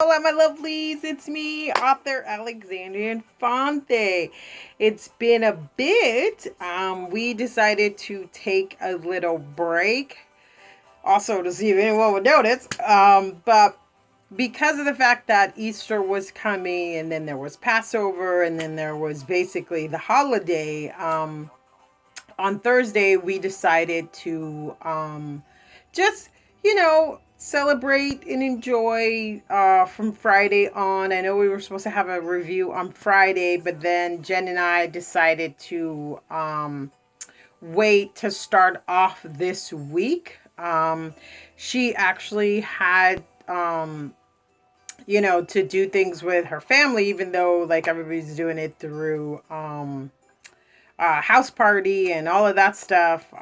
Hola, my lovelies. It's me, author Alexandria Infante. It's been a bit. We decided to take a little break, also to see if anyone would notice. But because of the fact that Easter was coming, and then there was Passover, and then there was basically the holiday. On Thursday, we decided to just, celebrate and enjoy from Friday on. I know we were supposed to have a review on Friday, but then Jen and I decided to wait to start off this week. She actually had. To do things with her family, even though like everybody's doing it through house party and all of that stuff.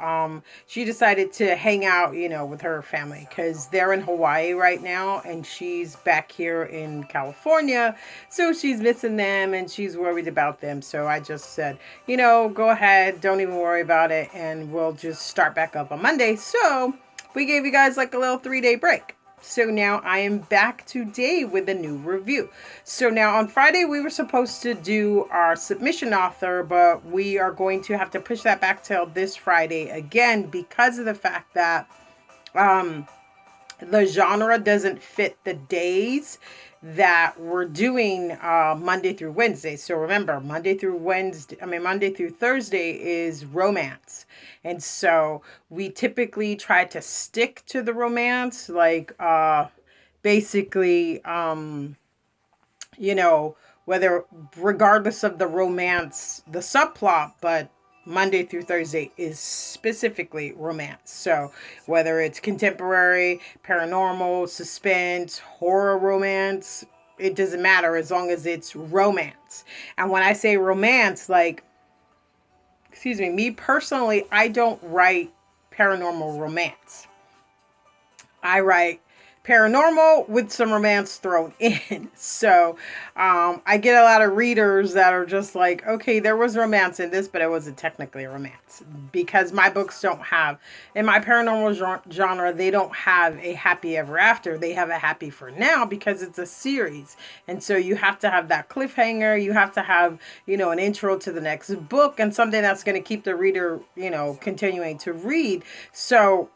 She decided to hang out, with her family because they're in Hawaii right now and she's back here in California. So she's missing them and she's worried about them. So I just said, go ahead, don't even worry about it, and we'll just start back up on Monday. So we gave you guys like a little 3-day break. So now I am back today with a new review. So now on Friday we were supposed to do our submission author, but we are going to have to push that back till this Friday again because of the fact that the genre doesn't fit the days that we're doing Monday through Wednesday. So remember, Monday through Thursday is romance. And so we typically try to stick to the romance, like basically, whether regardless of the romance, the subplot, but Monday through Thursday is specifically romance. So whether it's contemporary, paranormal, suspense, horror romance, it doesn't matter as long as it's romance. And when I say romance, like, excuse me personally, I don't write paranormal romance. I write paranormal with some romance thrown in. So I get a lot of readers that are just like, okay, there was romance in this, but it wasn't technically a romance. Because my books don't have, in my paranormal genre, they don't have a happy ever after. They have a happy for now because it's a series. And so you have to have that cliffhanger. You have to have, an intro to the next book and something that's going to keep the reader, continuing to read. So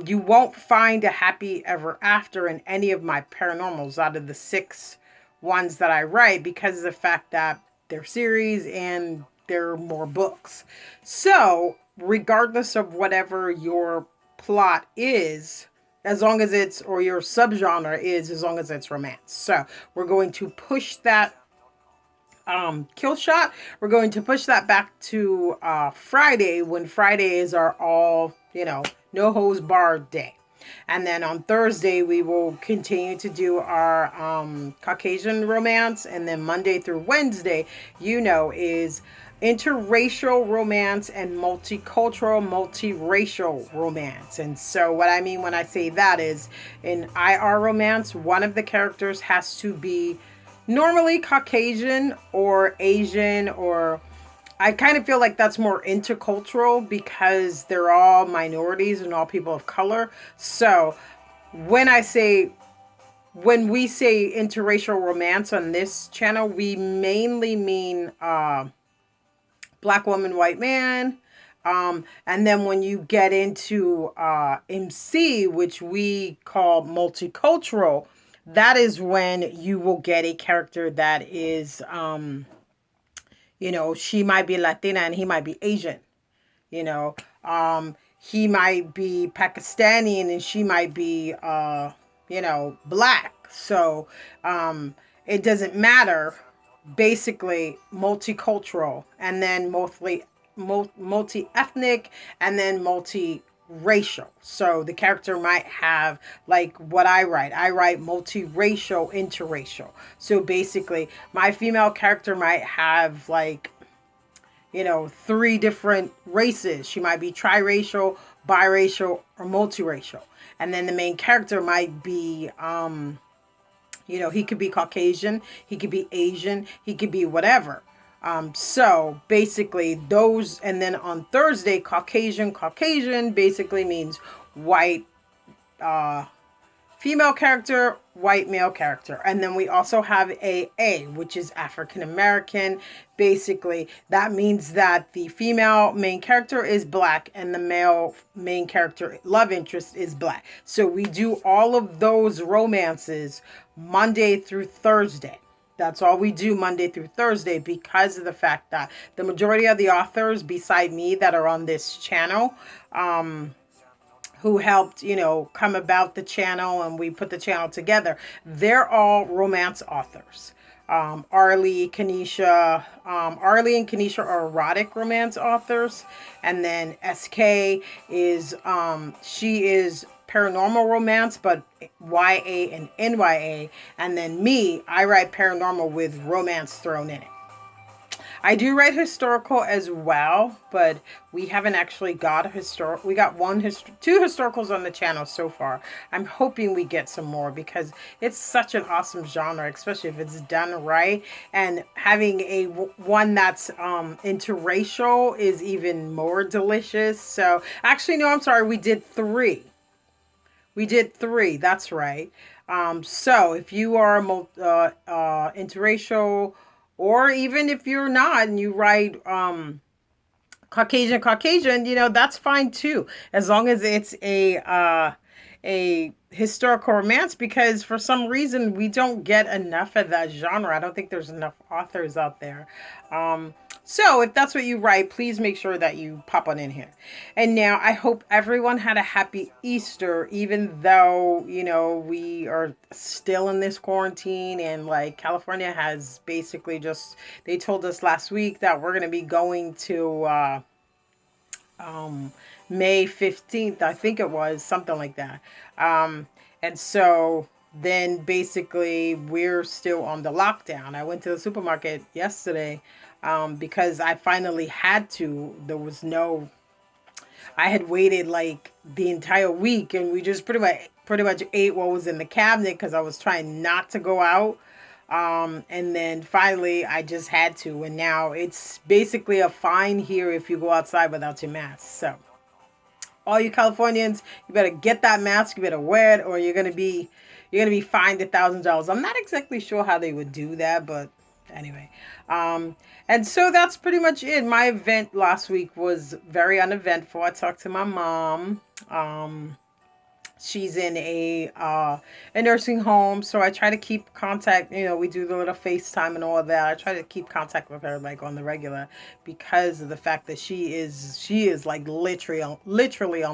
you won't find a happy ever after in any of my paranormals out of the 6 ones that I write because of the fact that they're series and there are more books. So, regardless of whatever your plot is, as long as it's, or your subgenre is, as long as it's romance. So, we're going to push that kill shot. We're going to push that back to Friday, when Friday is our all, no hose barred day. And then on Thursday, we will continue to do our Caucasian romance. And then Monday through Wednesday, is interracial romance and multicultural, multiracial romance. And so what I mean when I say that is, in IR romance, one of the characters has to be normally Caucasian or Asian, or I kind of feel like that's more intercultural because they're all minorities and all people of color. So when we say interracial romance on this channel, we mainly mean black woman, white man. And then when you get into MC, which we call multicultural, that is when you will get a character that is, she might be Latina and he might be Asian. You know, he might be Pakistani and she might be, black. So it doesn't matter. Basically, multicultural, and then multi-ethnic, and then multi-racial. So the character might have, like what I write. I write multiracial, interracial. So basically, my female character might have like, 3 different races. She might be triracial, biracial, or multiracial. And then the main character might be, he could be Caucasian, he could be Asian, he could be whatever. So basically those, and then on Thursday, Caucasian basically means white, female character, white male character. And then we also have AA, which is African American. Basically, that means that the female main character is black and the male main character, love interest, is black. So we do all of those romances Monday through Thursday. That's all we do Monday through Thursday, because of the fact that the majority of the authors beside me that are on this channel, who helped, come about the channel and we put the channel together, they're all romance authors. Arlie, Kanisha, Arlie and Kanisha are erotic romance authors. And then SK is, she is paranormal romance, but YA and NYA. And then me, I write paranormal with romance thrown in it. I do write historical as well, but we haven't actually got a historical. We got two historicals on the channel so far. I'm hoping we get some more because it's such an awesome genre, especially if it's done right. And having one that's interracial is even more delicious. So actually, no, I'm sorry. We did three. That's right. So if you are interracial, or even if you're not and you write Caucasian, that's fine too, as long as it's a historical romance, because for some reason we don't get enough of that genre. I don't think there's enough authors out there. So if that's what you write, please make sure that you pop on in here. And now I hope everyone had a happy Easter, even though, we are still in this quarantine, and like California has basically they told us last week that we're going to be going to May 15th, I think it was, something like that. And so then basically we're still on the lockdown. I went to the supermarket yesterday because I finally had to. I had waited like the entire week, and we just pretty much ate what was in the cabinet because I was trying not to go out. And then finally I just had to, and now it's basically a fine here if you go outside without your mask. So all you Californians, you better get that mask, you better wear it, or you're gonna be fined $1,000. I'm not exactly sure how they would do that, but anyway. And so that's pretty much it. My event last week was very uneventful. I talked to my mom. She's in a nursing home, so I try to keep contact. We do the little FaceTime and all of that. I try to keep contact with her like on the regular, because of the fact that she is like literally on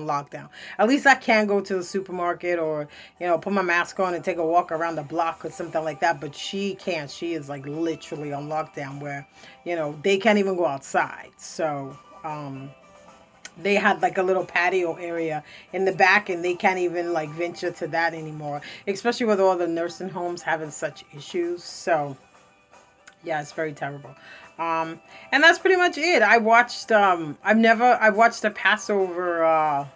lockdown. At least I can go to the supermarket or put my mask on and take a walk around the block or something like that. But she can't. She is like literally on lockdown, where they can't even go outside. So they had like a little patio area in the back, and they can't even like venture to that anymore, especially with all the nursing homes having such issues. So yeah, it's very terrible. And that's pretty much it. I watched I watched the Passover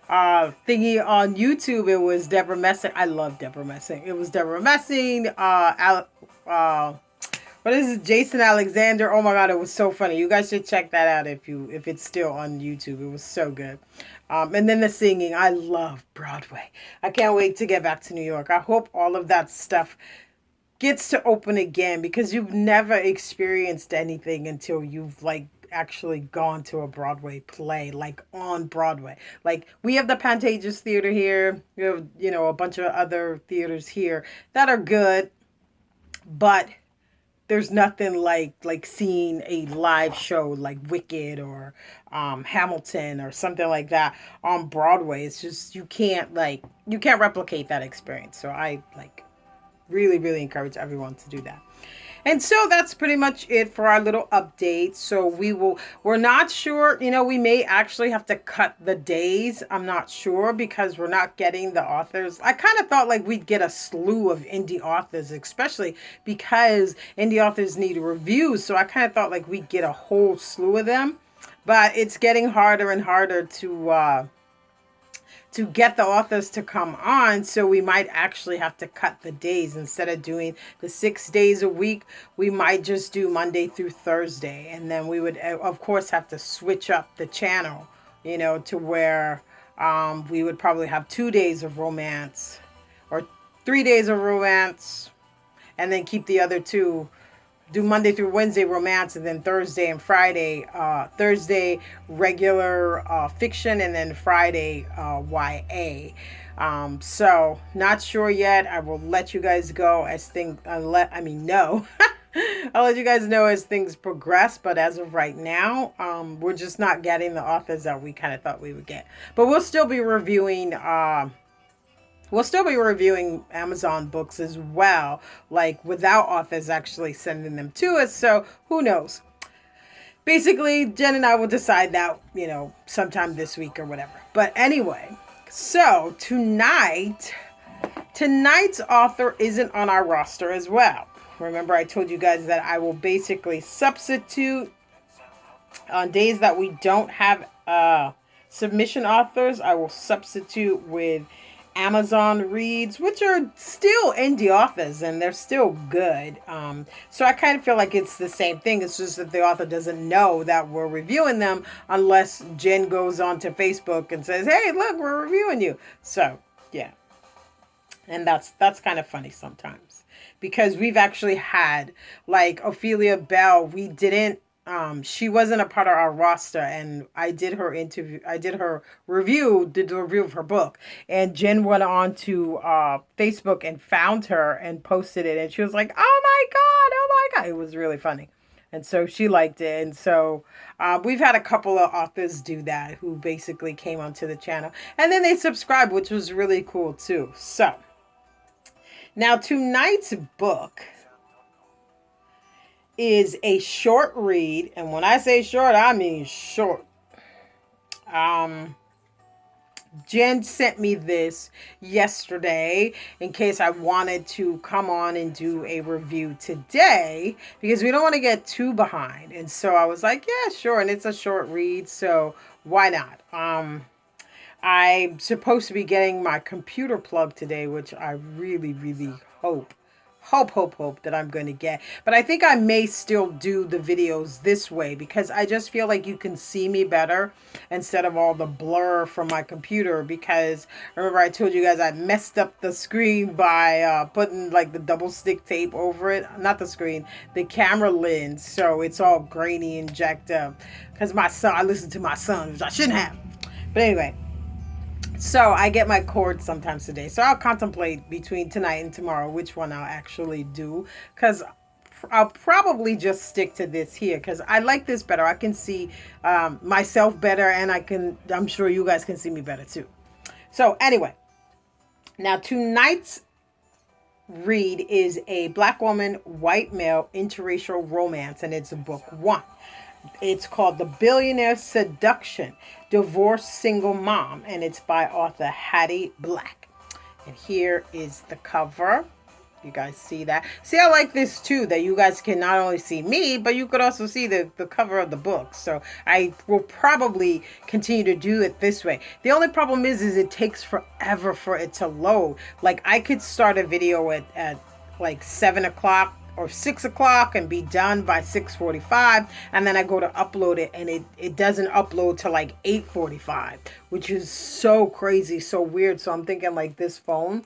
thingy on YouTube. It was Deborah Messing. I love Deborah Messing. It was Deborah Messing, what is it? Jason Alexander. Oh my God, it was so funny. You guys should check that out if it's still on YouTube. It was so good. And then the singing. I love Broadway. I can't wait to get back to New York. I hope all of that stuff gets to open again, because you've never experienced anything until you've like actually gone to a Broadway play, like on Broadway. Like we have the Pantages Theater here. We have, a bunch of other theaters here that are good, but there's nothing like seeing a live show like Wicked or Hamilton or something like that on Broadway. It's just you can't replicate that experience. So I really, really encourage everyone to do that. And so that's pretty much it for our little update. So we're not sure, we may actually have to cut the days. I'm not sure, because we're not getting the authors. I kind of thought like we'd get a slew of indie authors, especially because indie authors need reviews. So I kind of thought like we'd get a whole slew of them, but it's getting harder and harder to get the authors to come on. So we might actually have to cut the days. Instead of doing the 6 days a week, we might just do Monday through Thursday. And then we would, of course, have to switch up the channel, to where we would probably have 2 days of romance 3 days of romance, and then keep the other two. Do Monday through Wednesday romance, and then Thursday and Friday, Thursday regular fiction, and then Friday YA. So not sure yet. I will let you guys go as things. No. I'll let you guys know as things progress. But as of right now, we're just not getting the authors that we kind of thought we would get. But we'll still be reviewing. We'll still be reviewing Amazon books as well, like without authors actually sending them to us. So who knows? Basically, Jen and I will decide that, sometime this week or whatever. But anyway, so tonight's author isn't on our roster as well. Remember, I told you guys that I will basically substitute on days that we don't have submission authors. I will substitute with Amazon reads, which are still indie authors and they're still good. So I kind of feel like it's the same thing. It's just that the author doesn't know that we're reviewing them unless Jen goes onto Facebook and says, "Hey, look, we're reviewing you." So yeah, and that's kind of funny sometimes because we've actually had like Ophelia Bell. We didn't. She wasn't a part of our roster, and I did her interview. I did her review, did the review of her book, and Jen went on to Facebook and found her and posted it, and she was like, "Oh my god, oh my god!" It was really funny, and so she liked it, and so we've had a couple of authors do that who basically came onto the channel, and then they subscribed, which was really cool too. So now tonight's book is a short read, and when I say short, I mean short. Jen sent me this yesterday in case I wanted to come on and do a review today because we don't want to get too behind. And so I was like, yeah, sure. And it's a short read, so why not? I'm supposed to be getting my computer plugged today, which I really, really hope that I'm going to get. But I think I may still do the videos this way because I just feel like you can see me better instead of all the blur from my computer, because remember I told you guys I messed up the screen by putting like the double stick tape over it. Not the screen, the camera lens. So it's all grainy and jacked up because I listened to my son, which I shouldn't have. But anyway, so I get my cord sometimes today. So I'll contemplate between tonight and tomorrow which one I'll actually do. Because I'll probably just stick to this here. Because I like this better. I can see myself better. And I'm sure you guys can see me better too. So anyway. Now tonight's read is a Black woman, white male, interracial romance. And it's book 1. It's called The Billionaire, Seduction, Divorced Single Mom, and it's by author Hatti Black. And here is the cover. You guys see that? See, I like this too, that you guys can not only see me, but you could also see the cover of the book. So I will probably continue to do it this way. The only problem is it takes forever for it to load. Like I could start a video at like 7 o'clock or 6 o'clock and be done by 6:45, and then I go to upload it and it doesn't upload till like 8:45, which is so crazy, so weird. So I'm thinking like this phone,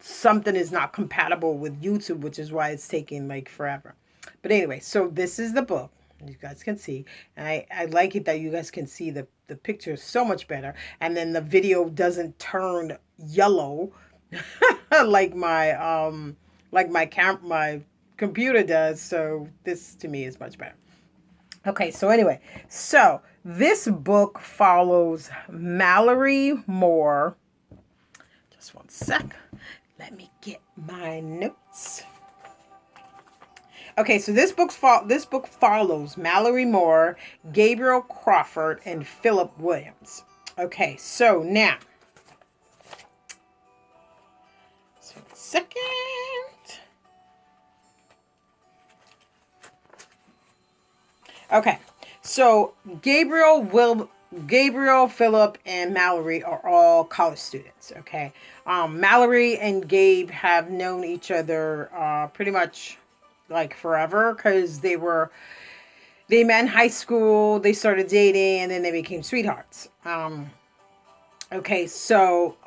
something is not compatible with YouTube, which is why it's taking like forever. But anyway, so this is the book. You guys can see, and I like it that you guys can see the picture so much better, and then the video doesn't turn yellow like my computer does. So this to me is much better. Okay, so anyway, so this book follows Mallory Moore. Just one sec. Let me get my notes. Okay, so this book follows Mallory Moore, Gabriel Crawford, and Philip Williams. Okay, so now, just one second. Okay, so Gabriel, Philip, and Mallory are all college students. Okay, Mallory and Gabe have known each other pretty much like forever because they met in high school. They started dating, and then they became sweethearts. Okay, so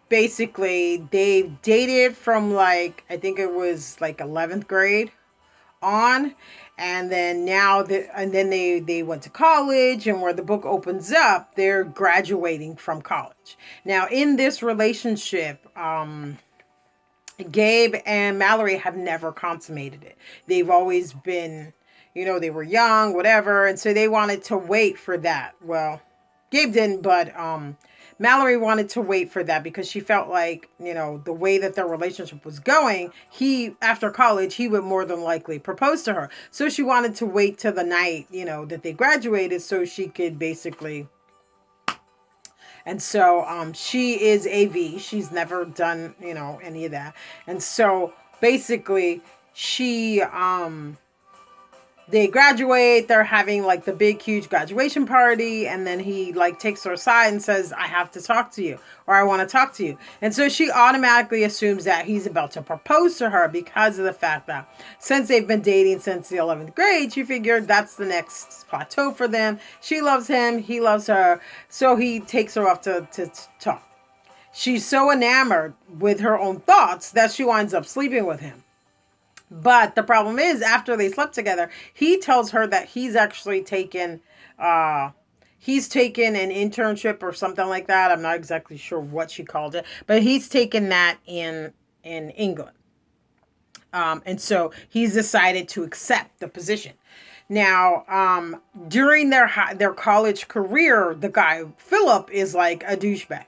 basically they dated from like, I think it was like 11th grade on, and then and then they went to college, and where the book opens up, they're graduating from college. Now in this relationship, Gabe and Mallory have never consummated it. They've always been, they were young, whatever, and so they wanted to wait for that. Well, Gabe didn't, but Mallory wanted to wait for that because she felt like, the way that their relationship was going, after college, he would more than likely propose to her. So she wanted to wait till the night, that they graduated so she could basically. And so she is AV. She's never done, any of that. And so basically they graduate, they're having like the big huge graduation party, and then he like takes her aside and says, I have to talk to you, or I want to talk to you. And so she automatically assumes that he's about to propose to her because of the fact that since they've been dating since the 11th grade, she figured that's the next plateau for them. She loves him, he loves her, so he takes her off to talk. She's so enamored with her own thoughts that she winds up sleeping with him. But the problem is, after they slept together, he tells her that he's actually taken an internship or something like that. I'm not exactly sure what she called it, but he's taken that in England. And so he's decided to accept the position. Now, during their college career, the guy Philip is like a douchebag.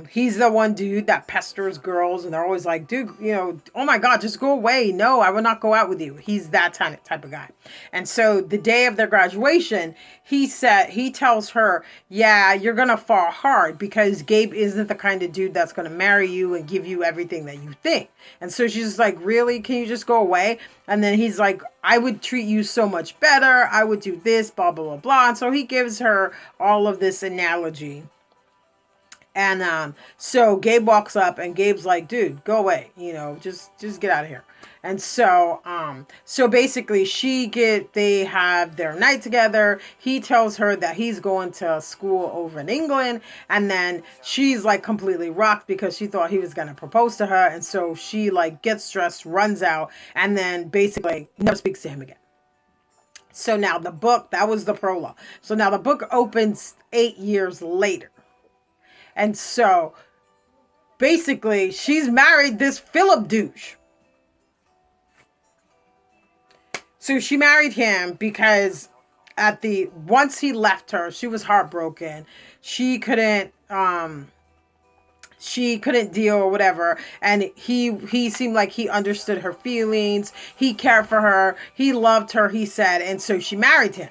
He's the one dude that pesters girls, and they're always like, dude, oh my God, just go away. No, I will not go out with you. He's that type of guy. And so the day of their graduation, he tells her, yeah, you're going to fall hard because Gabe isn't the kind of dude that's going to marry you and give you everything that you think. And so she's like, really? Can you just go away? And then he's like, I would treat you so much better. I would do this, blah, blah, blah, blah. And so he gives her all of this analogy. And so Gabe walks up, and Gabe's like, dude, go away, just get out of here. And so basically they have their night together. He tells her that he's going to school over in England, and then she's like completely rocked because she thought he was going to propose to her. And so she like gets stressed, runs out, and then basically never speaks to him again. So now that was the prologue. So now the book opens 8 years later. And so, basically, she's married this Philip douche. So she married him because once he left her, she was heartbroken. She couldn't deal or whatever. And he seemed like he understood her feelings. He cared for her. He loved her, he said. And so she married him.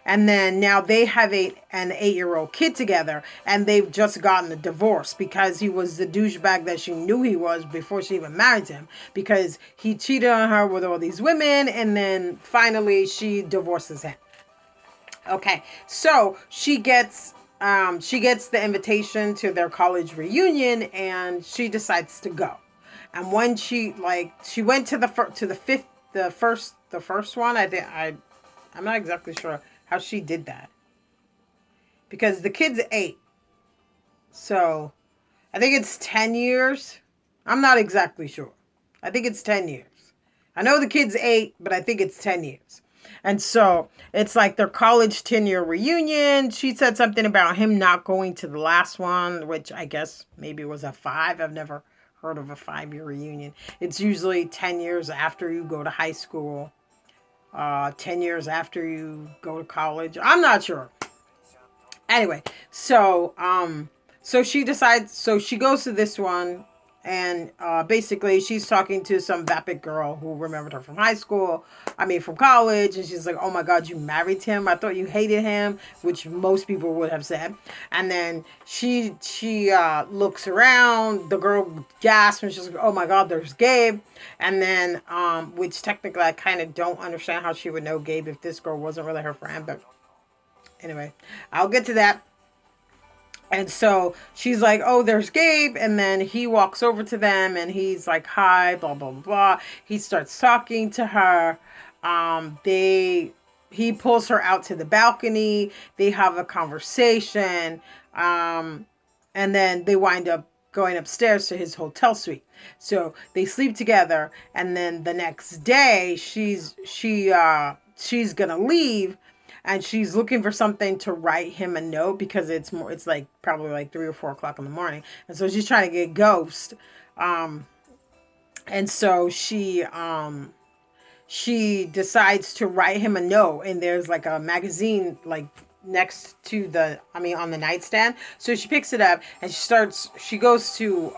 And then now they have an 8-year-old kid together, and they've just gotten a divorce because he was the douchebag that she knew he was before she even married him, because he cheated on her with all these women, and then finally she divorces him. Okay, so she gets the invitation to their college reunion, and she decides to go. And when she went to the first one, I'm not exactly sure how she did that, because the kid's 8, so I think it's 10 years. I'm not exactly sure. I think it's 10 years. I know the kid's 8, but I think it's 10 years. And so it's like their college 10-year reunion. She said something about him not going to the last one, which I guess maybe was a 5. I've never heard of a 5-year reunion. It's usually 10 years after you go to high school. 10 years after you go to college. I'm not sure. Anyway, so she decides, so she goes to this one, and basically she's talking to some vapid girl who remembered her from from college, and she's like, oh my God, you married him? I thought you hated him, which most people would have said. And then she looks around, the girl gasps, and she's like, oh my God, there's Gabe. And then, which technically I kind of don't understand how she would know Gabe if this girl wasn't really her friend, but anyway, I'll get to that. And so she's like, oh, there's Gabe. And then he walks over to them, and he's like, hi, blah, blah, blah. He starts talking to her. He pulls her out to the balcony. They have a conversation. And then they wind up going upstairs to his hotel suite. So they sleep together, and then the next day she's gonna leave, and she's looking for something to write him a note because it's like probably like 3 or 4 o'clock in the morning, and so she's trying to get ghost. And so she decides to write him a note, and there's like a magazine like next to on the nightstand. So she picks it up, and she goes to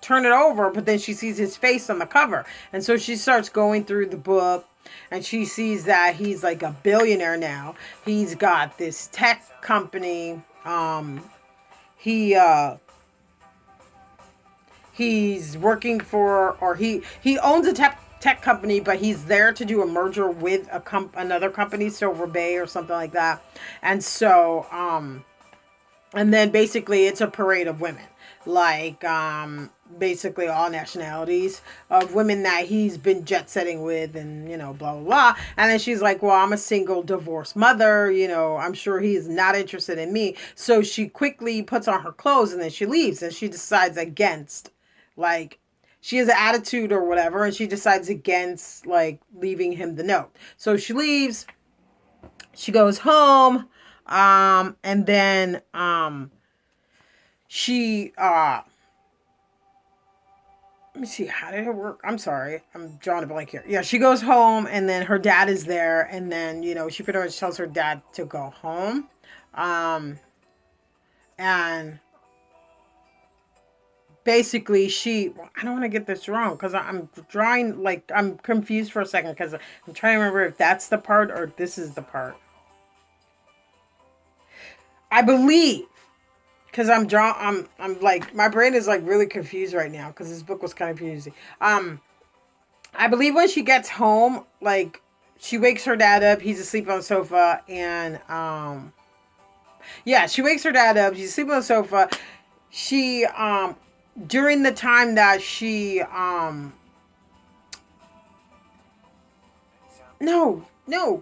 turn it over, but then she sees his face on the cover. And so she starts going through the book, and she sees that he's like a billionaire now. He's got this tech company. He he's working for, or he owns a tech company, but he's there to do a merger with another company, Silver Bay or something like that. And so and then basically it's a parade of women, like basically all nationalities of women that he's been jet setting with, and blah blah blah. And then she's like, well, I'm a single divorced mother, I'm sure he's not interested in me. So she quickly puts on her clothes, and then she leaves, and she decides against, like, she has an attitude or whatever, and she decides against like leaving him the note. So she leaves, she goes home, and then she let me see, how did it work? I'm sorry, I'm drawing a blank here. Yeah, she goes home, and then her dad is there, and then she pretty much tells her dad to go home, and basically I don't want to get this wrong, because I'm drawing, like, I'm confused for a second, because I'm trying to remember if that's the part or this is the part. I believe, because I'm like, my brain is like really confused right now, because this book was kind of confusing. I believe when she gets home, like, she wakes her dad up, he's asleep on the sofa, and yeah, she wakes her dad up, he's asleep on the sofa. She during the time that she no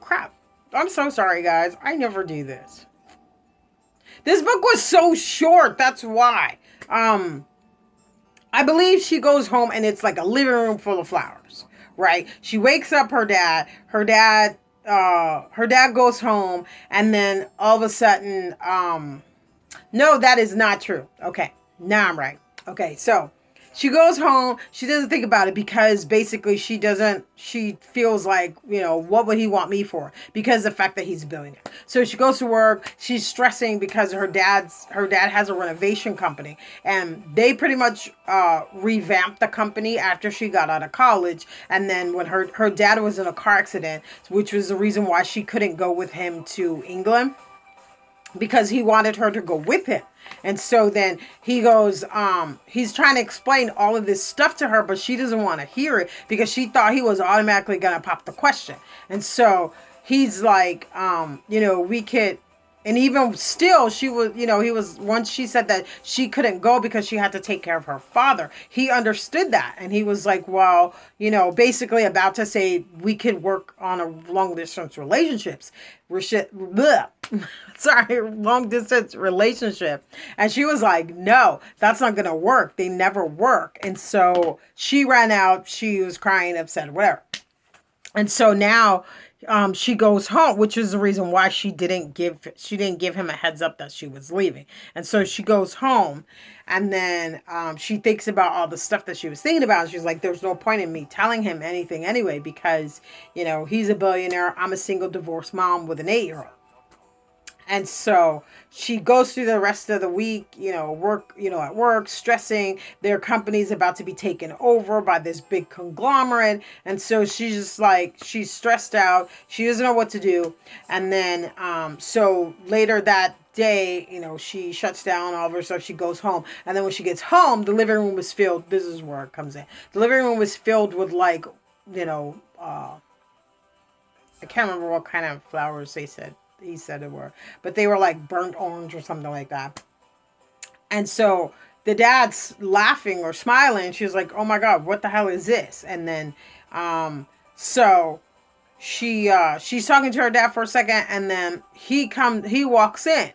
crap, I'm so sorry guys, I never do this. This book was so short, that's why. I believe she goes home, and it's like a living room full of flowers, right? She wakes up her dad. Her dad goes home, and then all of a sudden, no, that is not true. Okay, now I'm right. Okay, so she goes home. She doesn't think about it, because basically she feels like, what would he want me for? Because the fact that he's a billionaire. So she goes to work. She's stressing because her dad has a renovation company, and they pretty much revamped the company after she got out of college. And then when her dad was in a car accident, which was the reason why she couldn't go with him to England, because he wanted her to go with him. And so then he goes, he's trying to explain all of this stuff to her, but she doesn't want to hear it, because she thought he was automatically going to pop the question. And so he's like, we could, and even still, she was, he was, once she said that she couldn't go because she had to take care of her father, he understood that. And he was like, well, basically about to say we could work on a long distance relationships. Sorry, long distance relationship. And she was like, no, that's not going to work. They never work. And so she ran out. She was crying, upset, whatever. And so now she goes home, which is the reason why she didn't give him a heads up that she was leaving. And so she goes home, and then she thinks about all the stuff that she was thinking about. And she's like, there's no point in me telling him anything anyway, because, he's a billionaire. I'm a single divorced mom with an 8-year-old. And so she goes through the rest of the week, at work, stressing. Their company's about to be taken over by this big conglomerate. And so she's just like, she's stressed out. She doesn't know what to do. And then, so later that day, she shuts down all of her stuff. She goes home. And then when she gets home, the living room was filled. This is where it comes in. The living room was filled with, like, I can't remember what kind of flowers he said it were, but they were like burnt orange or something like that. And so the dad's laughing or smiling. She's like, oh my God, what the hell is this? And then, so she's talking to her dad for a second, and then he walks in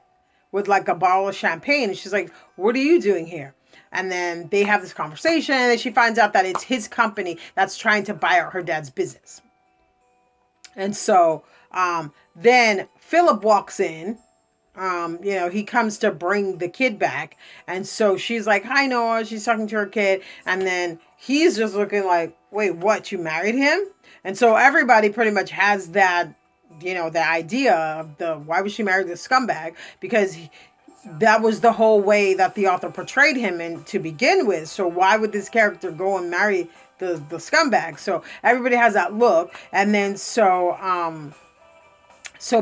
with like a bottle of champagne, and she's like, what are you doing here? And then they have this conversation, and then she finds out that it's his company that's trying to buy out her dad's business. And so then Philip walks in. He comes to bring the kid back. And so she's like, hi, Noah. She's talking to her kid. And then he's just looking like, wait, what? You married him? And so everybody pretty much has that, the idea of why would she marry this scumbag? Because that was the whole way that the author portrayed him to begin with. So why would this character go and marry the scumbag? So everybody has that look. And then so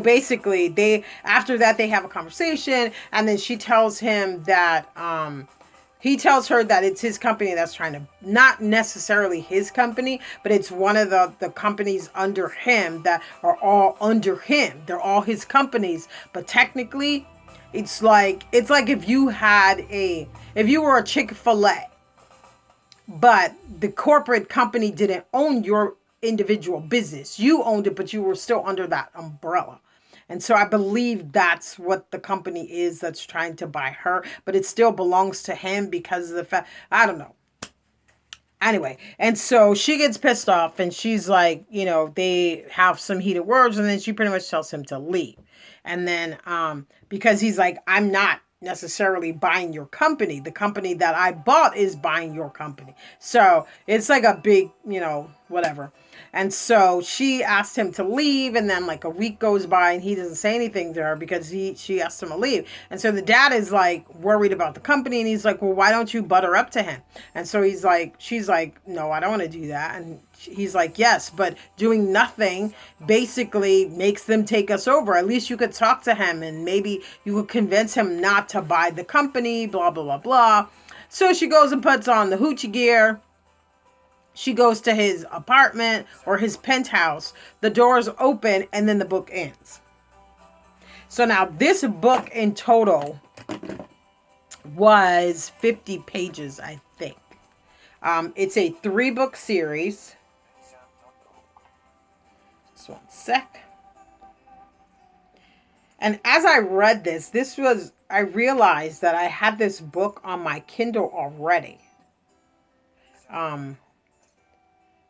basically after that they have a conversation, and then she tells him that he tells her that it's his company that's trying to, not necessarily his company, but it's one of the companies under him that are all under him. They're all his companies, but technically it's like if you were a Chick-fil-A, but the corporate company didn't own your individual business. You owned it, but you were still under that umbrella. And so I believe that's what the company is that's trying to buy her, but it still belongs to him because of the fact, I don't know. Anyway, and so she gets pissed off, and she's like, they have some heated words, and then she pretty much tells him to leave. And then because he's like, I'm not necessarily buying your company. The company that I bought is buying your company. So it's like a big, whatever. And so she asked him to leave, and then like a week goes by and he doesn't say anything to her because she asked him to leave. And so the dad is like worried about the company, and he's like, well, why don't you butter up to him? And so she's like, no, I don't want to do that. And he's like, yes, but doing nothing basically makes them take us over. At least you could talk to him and maybe you could convince him not to buy the company, blah, blah, blah, blah. So she goes and puts on the hoochie gear. She goes to his apartment or his penthouse. The doors open, and then the book ends. So now this book in total was 50 pages, I think. It's a 3-book series. Just one sec. And as I read I realized that I had this book on my Kindle already.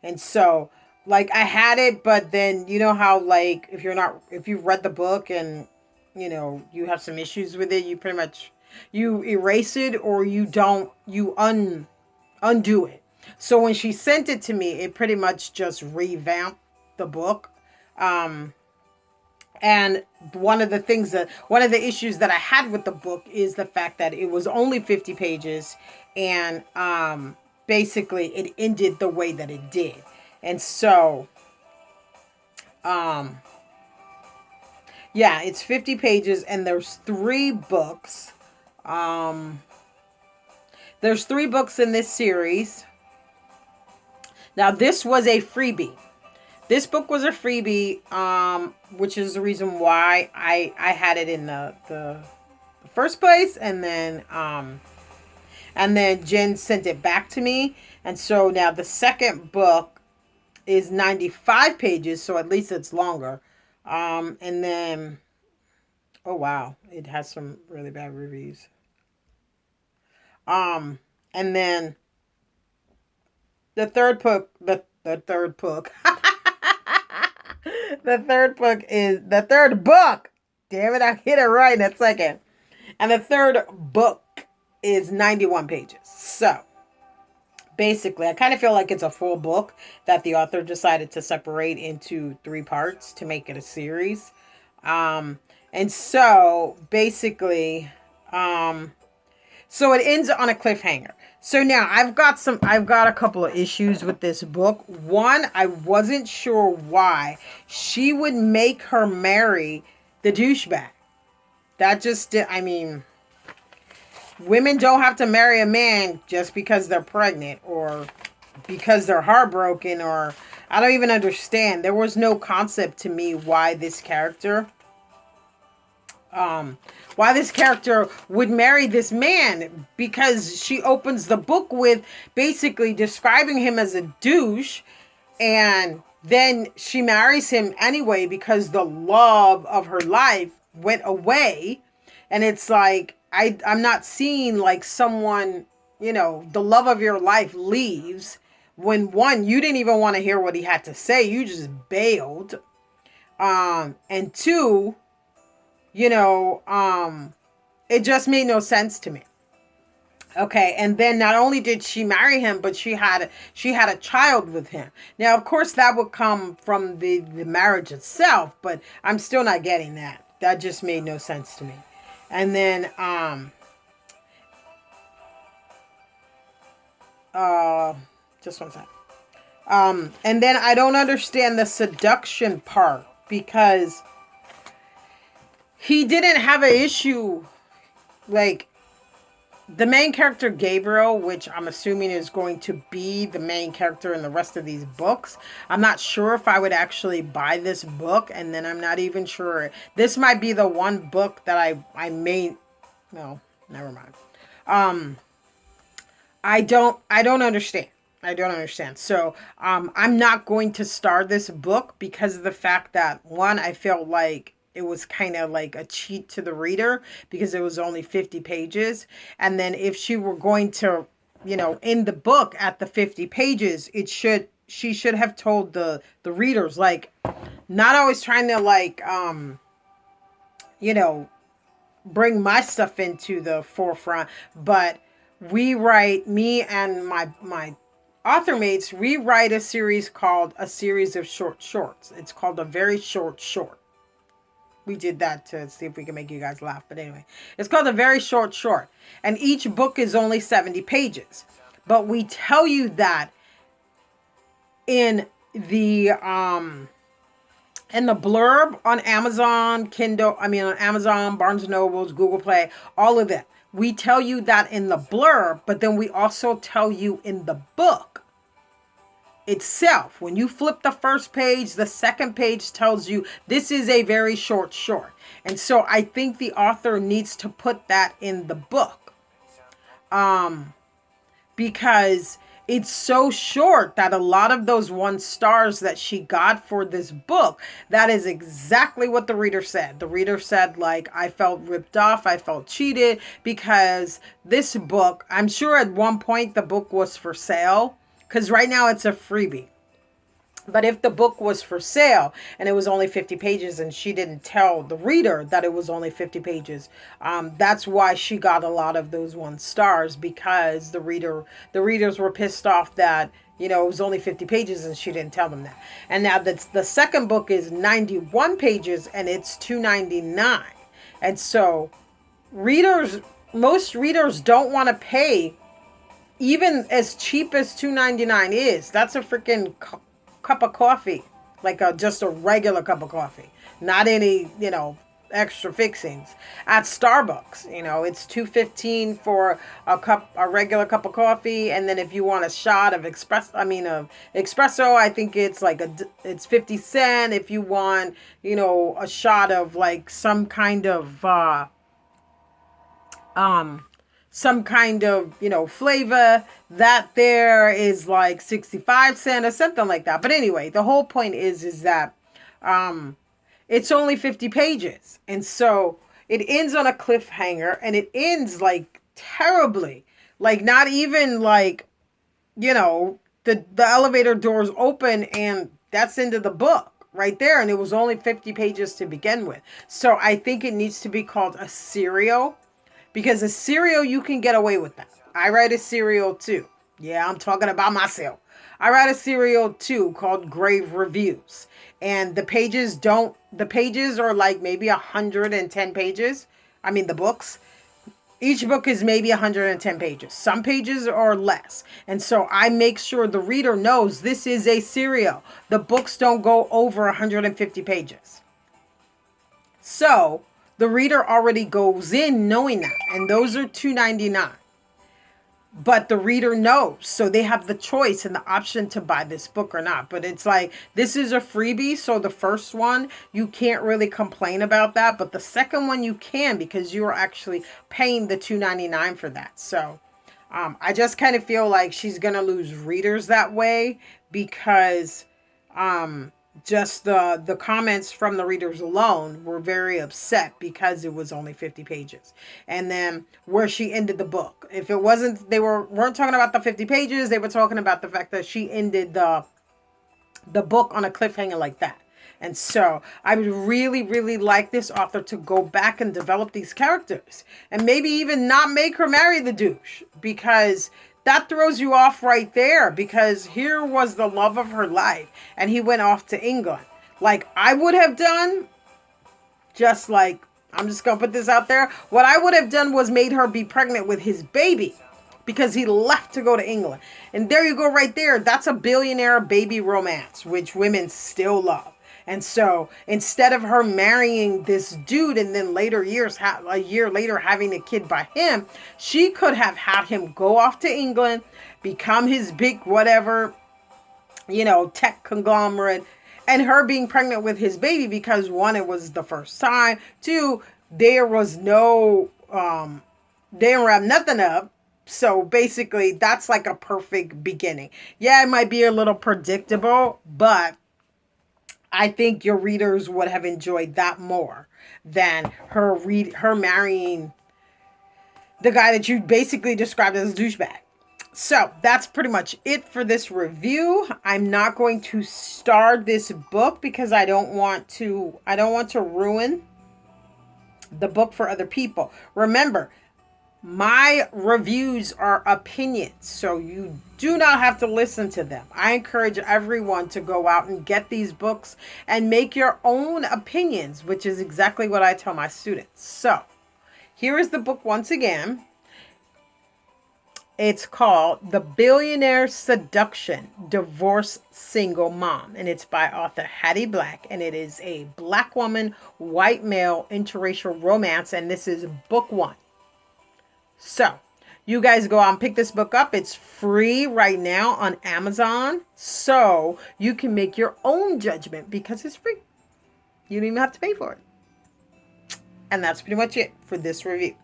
And so, like, I had it, but then, you know how, like, if you've read the book and, you have some issues with it, you pretty much, you erase it or you undo it. So when she sent it to me, it pretty much just revamped the book. And one of the issues that I had with the book is the fact that it was only 50 pages, and, basically it ended the way that it did. And so it's 50 pages, and there's 3 books. There's 3 books in this series. Now this was a freebie. This book was a freebie, which is the reason why I had it in the first place, and then Jen sent it back to me. And so now the second book is 95 pages, so at least it's longer. And then, oh wow, it has some really bad reviews. And then the third book, the third book. The third book. Damn it, I hit it right in a second. And the third book is 91 pages. So basically, I kind of feel like it's a full book that the author decided to separate into 3 parts to make it a series. And so basically, so it ends on a cliffhanger. So now I've got a couple of issues with this book. One, I wasn't sure why she would make her marry the douchebag. That just, women don't have to marry a man just because they're pregnant or because they're heartbroken, or I don't even understand. There was no concept to me why this character would marry this man, because she opens the book with basically describing him as a douche, and then she marries him anyway because the love of her life went away. And it's like, I'm not seeing like someone, the love of your life leaves when, one, you didn't even want to hear what he had to say. You just bailed. And two, it just made no sense to me. Okay, and then not only did she marry him, but she had a child with him. Now, of course, that would come from the marriage itself, but I'm still not getting that. That just made no sense to me. And then just one second. And then I don't understand the seduction part, because he didn't have an issue, like, the main character, Gabriel, which I'm assuming is going to be the main character in the rest of these books. I'm not sure if I would actually buy this book, and then I'm not even sure. This might be the one book that I may... No, never mind. I don't understand. I don't understand. So, I'm not going to start this book because of the fact that, one, I felt like it was kind of like a cheat to the reader because it was only 50 pages. And then if she were going to, in the book at the 50 pages, she should have told the readers, like, not always trying to, like, bring my stuff into the forefront, but me and my author mates, we write a series called A Series of Short Shorts. It's called A Very Short Short. We did that to see if we can make you guys laugh. But anyway, it's called A Very Short Short. And each book is only 70 pages. But we tell you that in the blurb on Amazon, on Amazon, Barnes & Nobles, Google Play, all of that. We tell you that in the blurb, but then we also tell you in the book itself. When you flip the first page, the second page tells you this is a very short short. And so I think the author needs to put that in the book. Because it's so short that a lot of those 1 stars that she got for this book, that is exactly what the reader said. The reader said, like, I felt ripped off. I felt cheated because this book, I'm sure at one point the book was for sale, because right now it's a freebie. But if the book was for sale and it was only 50 pages and she didn't tell the reader that it was only 50 pages, that's why she got a lot of those 1 stars, because the readers were pissed off that, it was only 50 pages and she didn't tell them that. And now the second book is 91 pages and it's $2.99. And so most readers don't want to pay even as cheap as $2.99 is. That's a freaking cup of coffee, like just a regular cup of coffee, not any extra fixings at Starbucks. It's $2.15 for a regular cup of coffee, and then if you want a shot of espresso, I think it's like it's 50 cents. If you want a shot of like some kind of flavor, that there is like 65 cents or something like that. But anyway, the whole point is that it's only 50 pages. And so it ends on a cliffhanger, and it ends like terribly. Like, not even like, the elevator doors open and that's into the book right there. And it was only 50 pages to begin with. So I think it needs to be called a serial. Because a serial, you can get away with that. I write a serial too. Yeah, I'm talking about myself. I write a serial too called Grave Reviews. And the pages are like maybe 110 pages. The books. Each book is maybe 110 pages. Some pages are less. And so I make sure the reader knows this is a serial. The books don't go over 150 pages. So the reader already goes in knowing that. And those are $2.99. But the reader knows. So they have the choice and the option to buy this book or not. But it's like, this is a freebie. So the first one, you can't really complain about that. But the second one you can, because you are actually paying the $2.99 for that. So I just kind of feel like she's going to lose readers that way. Because Just the comments from the readers alone were very upset because it was only 50 pages. And then where she ended the book, if it wasn't, they weren't talking about the 50 pages, they were talking about the fact that she ended the book on a cliffhanger like that. And so I would really, really like this author to go back and develop these characters and maybe even not make her marry the douche, because that throws you off right there, because here was the love of her life and he went off to England. Like I would have done, just like, I'm just going to put this out there. What I would have done was made her be pregnant with his baby because he left to go to England. And there you go right there. That's a billionaire baby romance, which women still love. And so instead of her marrying this dude and then later years, a year later having a kid by him, she could have had him go off to England, become his big whatever, tech conglomerate, and her being pregnant with his baby because one, it was the first time. Two, there was no, they didn't wrap nothing up. So basically, that's like a perfect beginning. Yeah, it might be a little predictable, but I think your readers would have enjoyed that more than her marrying the guy that you basically described as a douchebag. So that's pretty much it for this review. I'm not going to star this book because I don't want to ruin the book for other people. Remember, my reviews are opinions, so you do not have to listen to them. I encourage everyone to go out and get these books and make your own opinions, which is exactly what I tell my students. So, here is the book once again. It's called The Billionaire Seduction, Divorced Single Mom. And it's by author Hatti Black. And it is a black woman, white male, interracial romance. And this is book 1. So, you guys go out and pick this book up. It's free right now on Amazon. So, you can make your own judgment because it's free. You don't even have to pay for it. And that's pretty much it for this review.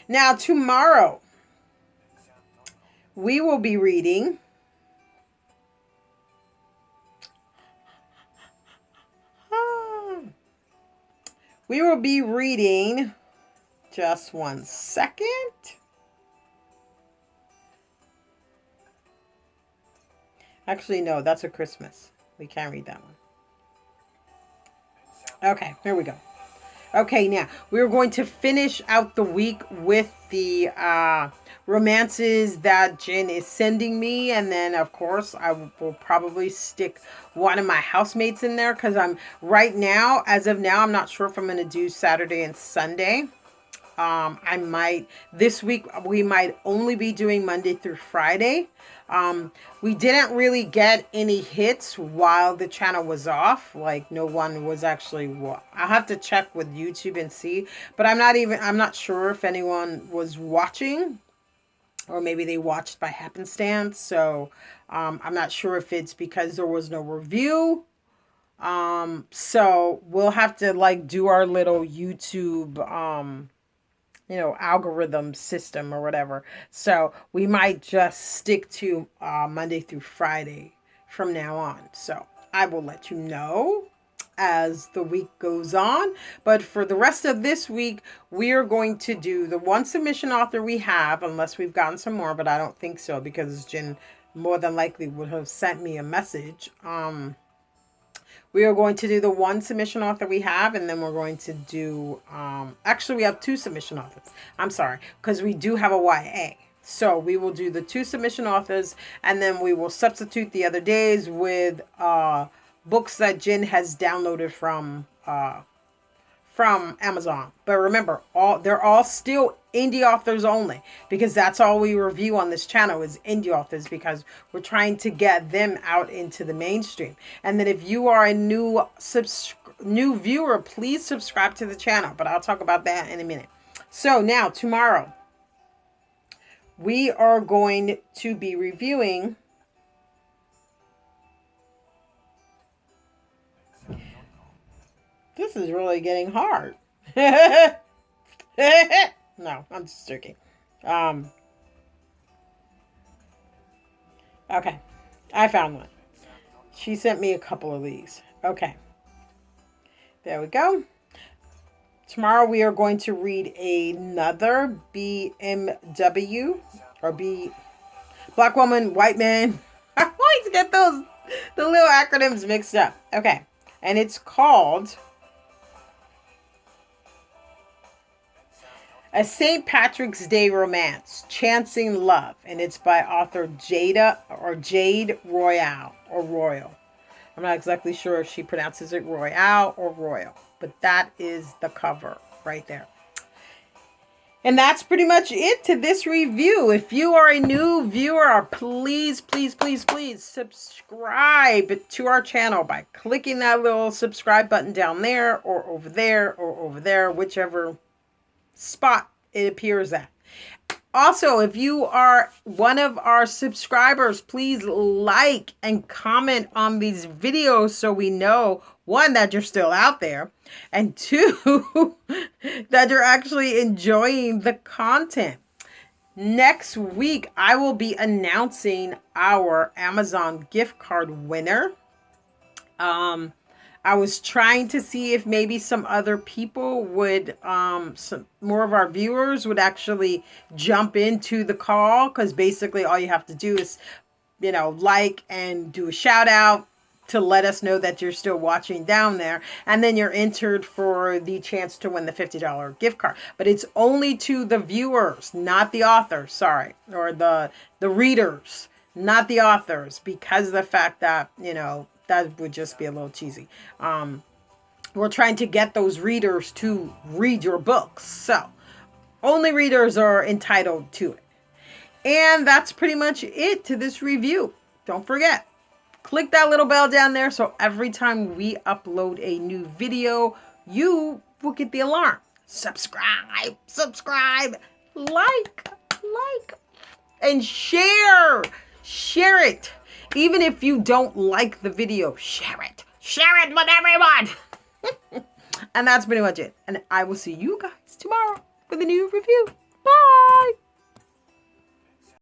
Now, tomorrow, we will be reading just one second. Actually, no, that's a Christmas. We can't read that one. Okay, here we go. Okay, now we're going to finish out the week with the romances that Jen is sending me. And then, of course, I will probably stick one of my housemates in there because as of now, I'm not sure if I'm going to do Saturday and Sunday. This week, we might only be doing Monday through Friday. We didn't really get any hits while the channel was off. Like no one was actually, I'll have to check with YouTube and see, but I'm not sure if anyone was watching or maybe they watched by happenstance. So, I'm not sure if it's because there was no review. So we'll have to do our little YouTube, algorithm system or whatever. So we might just stick to Monday through Friday from now on. So I will let you know as the week goes on. But for the rest of this week, we are going to do the one submission author we have, unless we've gotten some more, but I don't think so because Jen more than likely would have sent me a message. We are going to do the one submission author we have, and then we're going to do, actually we have 2 submission authors. I'm sorry, because we do have a YA. So we will do the 2 submission authors, and then we will substitute the other days with books that Jen has downloaded from Amazon. But remember, they're all still indie authors only, because that's all we review on this channel is indie authors, because we're trying to get them out into the mainstream. And then if you are a new viewer, please subscribe to the channel, but I'll talk about that in a minute. So now tomorrow we are going to be reviewing this is really getting hard. No, I'm just joking. Okay, I found one. She sent me a couple of these. Okay. There we go. Tomorrow we are going to read another BMW or Black woman, white man. I always get the little acronyms mixed up. Okay. And it's called A St. Patrick's Day Romance, Chancing Love. And it's by author Jade Royale or Royal. I'm not exactly sure if she pronounces it Royale or Royal, but that is the cover right there. And that's pretty much it to this review. If you are a new viewer, please, please, please, please subscribe to our channel by clicking that little subscribe button down there or over there, whichever spot it appears at. Also, if you are one of our subscribers, please like and comment on these videos so we know, one, that you're still out there, and two, that you're actually enjoying the content. Next week, I will be announcing our Amazon gift card winner. I was trying to see if maybe some other people would, some more of our viewers would actually jump into the call, because basically all you have to do is, like and do a shout out to let us know that you're still watching down there. And then you're entered for the chance to win the $50 gift card. But it's only to the viewers, not the authors, sorry, or the readers, not the authors, because of the fact that, that would just be a little cheesy. We're trying to get those readers to read your books. So only readers are entitled to it. And that's pretty much it to this review. Don't forget, click that little bell down there so every time we upload a new video, you will get the alarm. Subscribe, like, and share it. Even if you don't like the video, share it with everyone. And that's pretty much it. And I will see you guys tomorrow with a new review.